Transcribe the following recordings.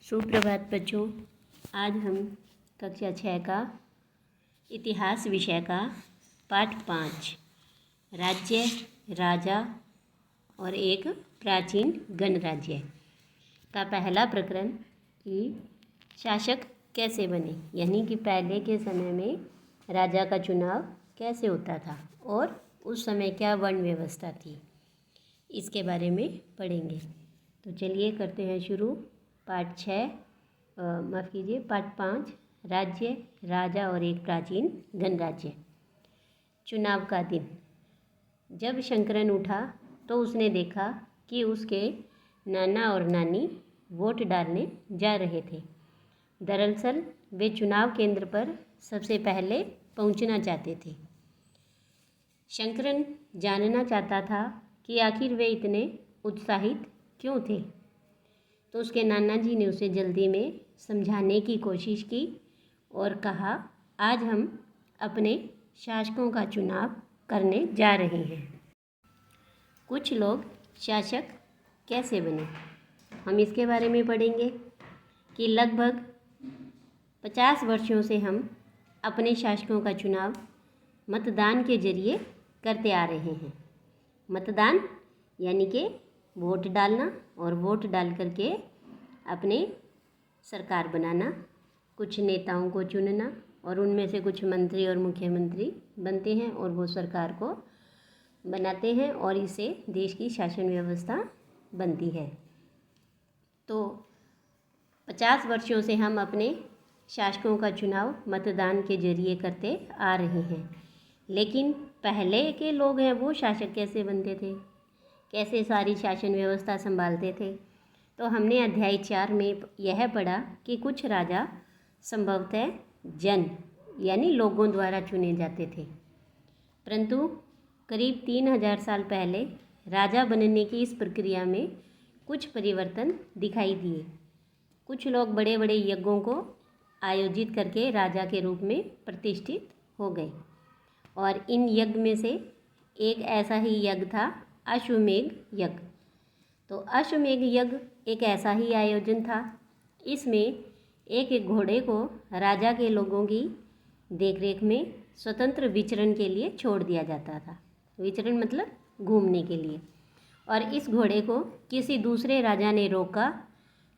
सुप्रभात बच्चों। आज हम कक्षा 6 का इतिहास विषय का पाठ 5 राज्य, राजा और एक प्राचीन गणराज्य का पहला प्रकरण कि शासक कैसे बने, यानी कि पहले के समय में राजा का चुनाव कैसे होता था और उस समय क्या वर्ण व्यवस्था थी, इसके बारे में पढ़ेंगे। तो चलिए करते हैं शुरू। पाठ 5 राज्य, राजा और एक प्राचीन गणराज्य। चुनाव का दिन। जब शंकरन उठा तो उसने देखा कि उसके नाना और नानी वोट डालने जा रहे थे। दरअसल वे चुनाव केंद्र पर सबसे पहले पहुंचना चाहते थे। शंकरन जानना चाहता था कि आखिर वे इतने उत्साहित क्यों थे। तो उसके नाना जी ने उसे जल्दी में समझाने की कोशिश की और कहा, आज हम अपने शासकों का चुनाव करने जा रहे हैं। कुछ लोग शासक कैसे बने, हम इसके बारे में पढ़ेंगे कि लगभग 50 वर्षों से हम अपने शासकों का चुनाव मतदान के जरिए करते आ रहे हैं। मतदान यानी कि वोट डालना और वोट डाल करके अपने सरकार बनाना, कुछ नेताओं को चुनना और उनमें से कुछ मंत्री और मुख्यमंत्री बनते हैं और वो सरकार को बनाते हैं और इससे देश की शासन व्यवस्था बनती है। तो 50 वर्षों से हम अपने शासकों का चुनाव मतदान के जरिए करते आ रहे हैं। लेकिन पहले के लोग हैं वो शासक कैसे बनते थे, कैसे सारी शासन व्यवस्था संभालते थे। तो हमने अध्याय 4 में यह पढ़ा कि कुछ राजा संभवतः जन यानी लोगों द्वारा चुने जाते थे, परंतु करीब 3000 साल पहले राजा बनने की इस प्रक्रिया में कुछ परिवर्तन दिखाई दिए। कुछ लोग बड़े बड़े यज्ञों को आयोजित करके राजा के रूप में प्रतिष्ठित हो गए और इन यज्ञ में से एक ऐसा ही यज्ञ था अश्वमेध यज्ञ। तो अश्वमेध यज्ञ एक ऐसा ही आयोजन था। इसमें एक एक घोड़े को राजा के लोगों की देखरेख में स्वतंत्र विचरण के लिए छोड़ दिया जाता था। विचरण मतलब घूमने के लिए। और इस घोड़े को किसी दूसरे राजा ने रोका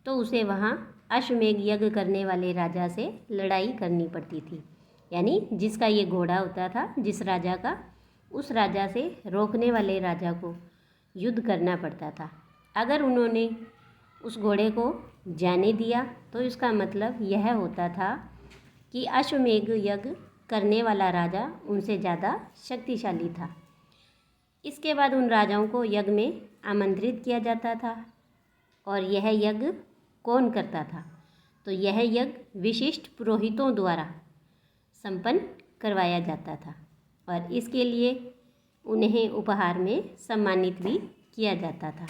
तो उसे वहाँ अश्वमेध यज्ञ करने वाले राजा से लड़ाई करनी पड़ती थी। यानी जिसका ये घोड़ा होता था, जिस राजा का, उस राजा से रोकने वाले राजा को युद्ध करना पड़ता था। अगर उन्होंने उस घोड़े को जाने दिया तो इसका मतलब यह होता था कि अश्वमेध यज्ञ करने वाला राजा उनसे ज़्यादा शक्तिशाली था। इसके बाद उन राजाओं को यज्ञ में आमंत्रित किया जाता था। और यह यज्ञ कौन करता था? तो यह यज्ञ विशिष्ट पुरोहितों द्वारा संपन्न करवाया जाता था और इसके लिए उन्हें उपहार में सम्मानित भी किया जाता था।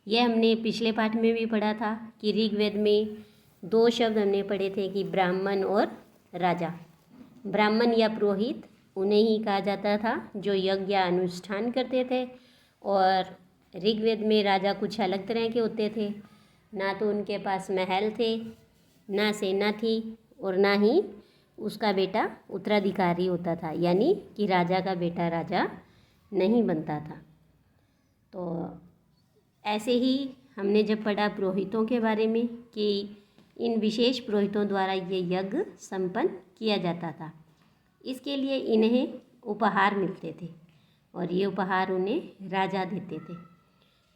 यह हमने पिछले पाठ में भी पढ़ा था कि ऋग्वेद में 2 शब्द हमने पढ़े थे कि ब्राह्मण और राजा। ब्राह्मण या पुरोहित उन्हें ही कहा जाता था जो यज्ञ या अनुष्ठान करते थे और ऋग्वेद में राजा कुछ अलग तरह के होते थे। ना तो उनके पास महल थे, ना सेना थी और ना ही उसका बेटा उत्तराधिकारी होता था, यानी कि राजा का बेटा राजा नहीं बनता था। तो ऐसे ही हमने जब पढ़ा पुरोहितों के बारे में कि इन विशेष पुरोहितों द्वारा ये यज्ञ संपन्न किया जाता था। इसके लिए इन्हें उपहार मिलते थे और ये उपहार उन्हें राजा देते थे।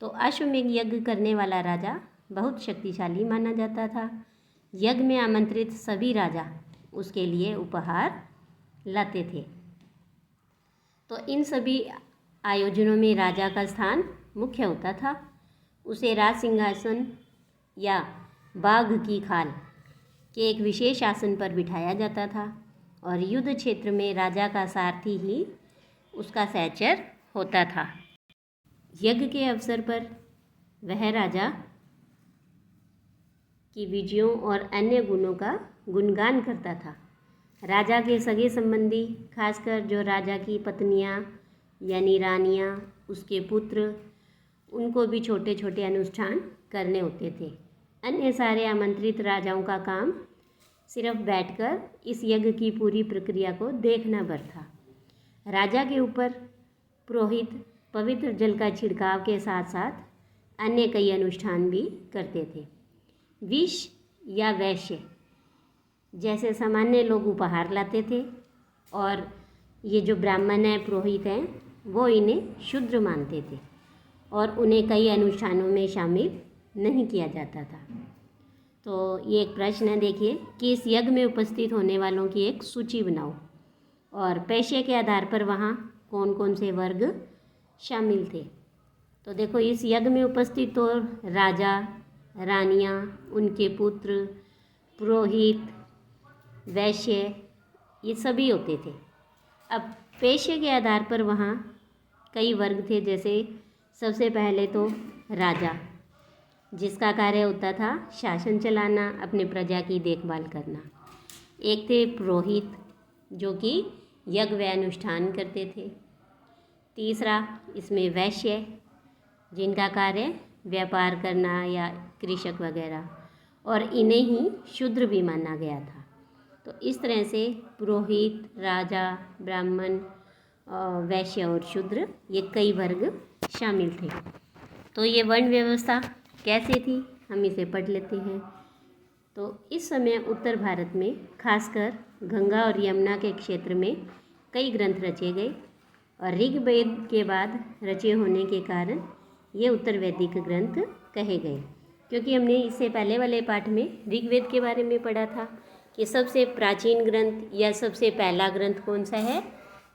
तो अश्वमेध यज्ञ करने वाला राजा बहुत शक्तिशाली माना जाता था। यज्ञ में आमंत्रित सभी राजा उसके लिए उपहार लाते थे। तो इन सभी आयोजनों में राजा का स्थान मुख्य होता था। उसे राज सिंहासन या बाघ की खाल के एक विशेष आसन पर बिठाया जाता था और युद्ध क्षेत्र में राजा का सारथी ही उसका सहचर होता था। यज्ञ के अवसर पर वह राजा की विजयों और अन्य गुणों का गुणगान करता था। राजा के सगे संबंधी, खासकर जो राजा की पत्नियां यानी रानियां, उसके पुत्र, उनको भी छोटे छोटे अनुष्ठान करने होते थे। अन्य सारे आमंत्रित राजाओं का काम सिर्फ बैठकर इस यज्ञ की पूरी प्रक्रिया को देखना भर था। राजा के ऊपर पुरोहित पवित्र जल का छिड़काव के साथ साथ अन्य कई अनुष्ठान भी करते थे। विष या वैश्य जैसे सामान्य लोग उपहार लाते थे और ये जो ब्राह्मण हैं, पुरोहित हैं, वो इन्हें शूद्र मानते थे और उन्हें कई अनुष्ठानों में शामिल नहीं किया जाता था। तो ये एक प्रश्न है, देखिए कि इस यज्ञ में उपस्थित होने वालों की एक सूची बनाओ और पेशे के आधार पर वहाँ कौन कौन से वर्ग शामिल थे। तो देखो इस यज्ञ में उपस्थित तो राजा, रानियाँ, उनके पुत्र, पुरोहित, वैश्य, ये सभी होते थे। अब पेशे के आधार पर वहाँ कई वर्ग थे, जैसे सबसे पहले तो राजा, जिसका कार्य होता था शासन चलाना, अपने प्रजा की देखभाल करना। एक थे पुरोहित, जो कि यज्ञ व अनुष्ठान करते थे। तीसरा इसमें वैश्य, जिनका कार्य व्यापार करना या कृषक वगैरह, और इन्हें ही शूद्र भी माना गया था। तो इस तरह से पुरोहित, राजा, ब्राह्मण, वैश्य और शूद्र, ये कई वर्ग शामिल थे। तो ये वर्ण व्यवस्था कैसे थी, हम इसे पढ़ लेते हैं। तो इस समय उत्तर भारत में खासकर गंगा और यमुना के क्षेत्र में कई ग्रंथ रचे गए और ऋग्वेद के बाद रचे होने के कारण ये उत्तर वैदिक ग्रंथ कहे गए। क्योंकि हमने इससे पहले वाले पाठ में ऋग्वेद के बारे में पढ़ा था कि सबसे प्राचीन ग्रंथ या सबसे पहला ग्रंथ कौन सा है,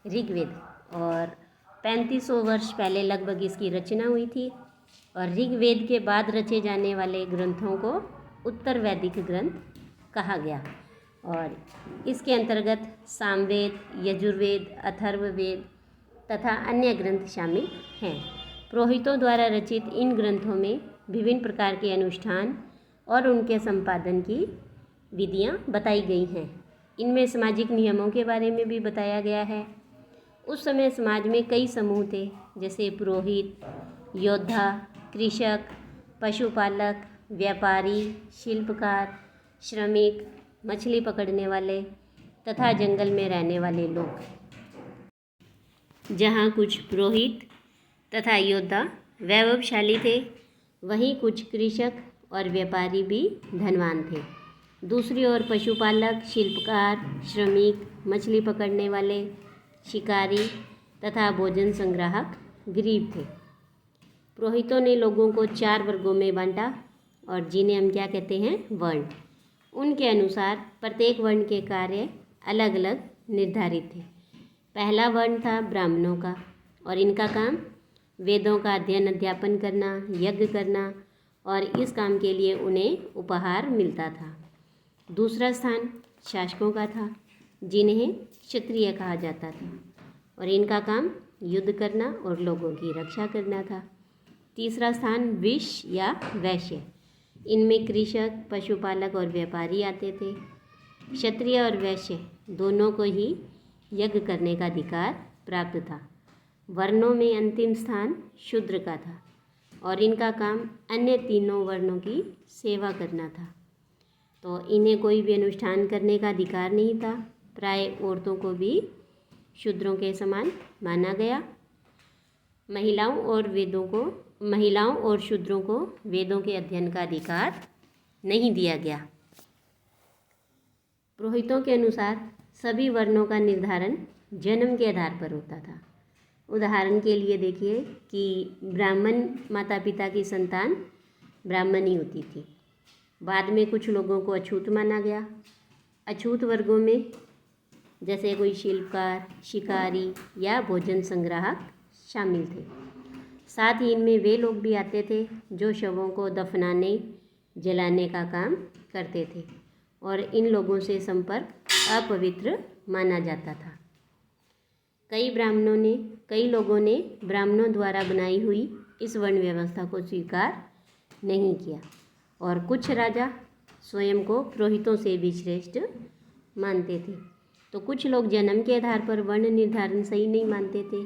ऋग्वेद, और 3500 वर्ष पहले लगभग इसकी रचना हुई थी। और ऋग्वेद के बाद रचे जाने वाले ग्रंथों को उत्तर वैदिक ग्रंथ कहा गया और इसके अंतर्गत सामवेद, यजुर्वेद, अथर्ववेद तथा अन्य ग्रंथ शामिल हैं। पुरोहितों द्वारा रचित इन ग्रंथों में विभिन्न प्रकार के अनुष्ठान और उनके संपादन की विधियां बताई गई हैं। इनमें सामाजिक नियमों के बारे में भी बताया गया है। उस समय समाज में कई समूह थे, जैसे पुरोहित, योद्धा, कृषक, पशुपालक, व्यापारी, शिल्पकार, श्रमिक, मछली पकड़ने वाले तथा जंगल में रहने वाले लोग। जहाँ कुछ पुरोहित तथा योद्धा वैभवशाली थे, वहीं कुछ कृषक और व्यापारी भी धनवान थे। दूसरी ओर पशुपालक, शिल्पकार, श्रमिक, मछली पकड़ने वाले, शिकारी तथा भोजन संग्राहक गरीब थे। पुरोहितों ने लोगों को 4 वर्गों में बांटा और जिन्हें हम क्या कहते हैं, वर्ण। उनके अनुसार प्रत्येक वर्ण के कार्य अलग अलग निर्धारित थे। पहला वर्ण था ब्राह्मणों का और इनका काम वेदों का अध्ययन अध्यापन करना, यज्ञ करना और इस काम के लिए उन्हें उपहार मिलता था। दूसरा स्थान शासकों का था, जिन्हें क्षत्रिय कहा जाता था और इनका काम युद्ध करना और लोगों की रक्षा करना था। तीसरा स्थान विष या वैश्य, इनमें कृषक, पशुपालक और व्यापारी आते थे। क्षत्रिय और वैश्य दोनों को ही यज्ञ करने का अधिकार प्राप्त था। वर्णों में अंतिम स्थान शूद्र का था और इनका काम अन्य तीनों वर्णों की सेवा करना था। तो इन्हें कोई भी अनुष्ठान करने का अधिकार नहीं था। प्राय औरतों को भी शूद्रों के समान माना गया। महिलाओं और शूद्रों को वेदों के अध्ययन का अधिकार नहीं दिया गया। पुरोहितों के अनुसार सभी वर्णों का निर्धारण जन्म के आधार पर होता था। उदाहरण के लिए देखिए कि ब्राह्मण माता पिता की संतान ब्राह्मण ही होती थी। बाद में कुछ लोगों को अछूत माना गया। अछूत वर्गों में जैसे कोई शिल्पकार, शिकारी या भोजन संग्राहक शामिल थे। साथ ही इनमें वे लोग भी आते थे जो शवों को दफनाने, जलाने का काम करते थे और इन लोगों से संपर्क अपवित्र माना जाता था। कई लोगों ने ब्राह्मणों द्वारा बनाई हुई इस वर्ण व्यवस्था को स्वीकार नहीं किया और कुछ राजा स्वयं को पुरोहितों से भी श्रेष्ठ मानते थे। तो कुछ लोग जन्म के आधार पर वर्ण निर्धारण सही नहीं मानते थे।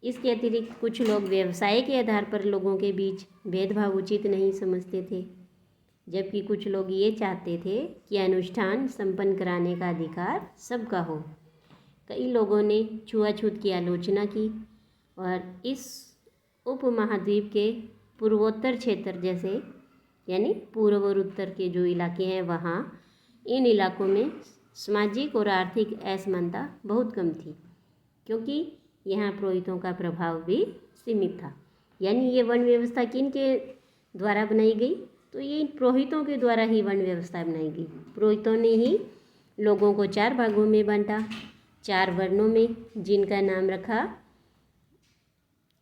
इसके अतिरिक्त कुछ लोग व्यवसाय के आधार पर लोगों के बीच भेदभाव उचित नहीं समझते थे। जबकि कुछ लोग ये चाहते थे कि अनुष्ठान संपन्न कराने का अधिकार सबका हो। कई लोगों ने छुआछूत की आलोचना की और इस उपमहाद्वीप के पूर्वोत्तर क्षेत्र जैसे यानी पूर्व और उत्तर के जो इलाके हैं वहाँ इन इलाकों में सामाजिक और आर्थिक असमानता बहुत कम थी, क्योंकि यहाँ पुरोहितों का प्रभाव भी सीमित था। यानी ये वन व्यवस्था किन के द्वारा बनाई गई? तो ये पुरोहितों के द्वारा ही वन व्यवस्था बनाई गई। पुरोहितों ने ही लोगों को 4 भागों में बांटा, 4 वर्णों में, जिनका नाम रखा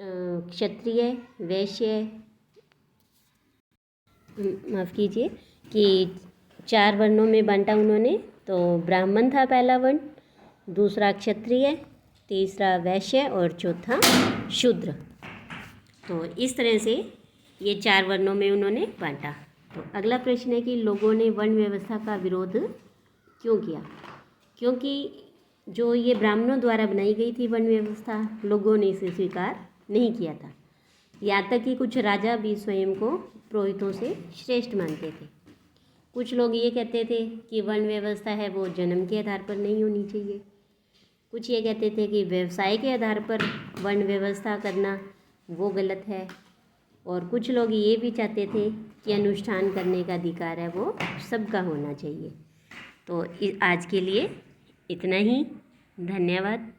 क्षत्रिय, वैश्य, माफ़ कीजिए, कि 4 वर्णों में बांटा उन्होंने। तो ब्राह्मण था पहला वर्ण, दूसरा क्षत्रिय, तीसरा वैश्य और चौथा शूद्र। तो इस तरह से ये 4 वर्णों में उन्होंने बांटा। तो अगला प्रश्न है कि लोगों ने वन व्यवस्था का विरोध क्यों किया? क्योंकि जो ये ब्राह्मणों द्वारा बनाई गई थी वन व्यवस्था, लोगों ने इसे स्वीकार नहीं किया था। यहाँ तक कि कुछ राजा भी स्वयं को पुरोहितों से श्रेष्ठ मानते थे। कुछ लोग ये कहते थे कि वन व्यवस्था है वो जन्म के आधार पर नहीं होनी चाहिए। कुछ ये कहते थे कि व्यवसाय के आधार पर वन व्यवस्था करना वो गलत है। और कुछ लोग ये भी चाहते थे कि अनुष्ठान करने का अधिकार है वो सबका होना चाहिए। तो आज के लिए इतना ही। धन्यवाद।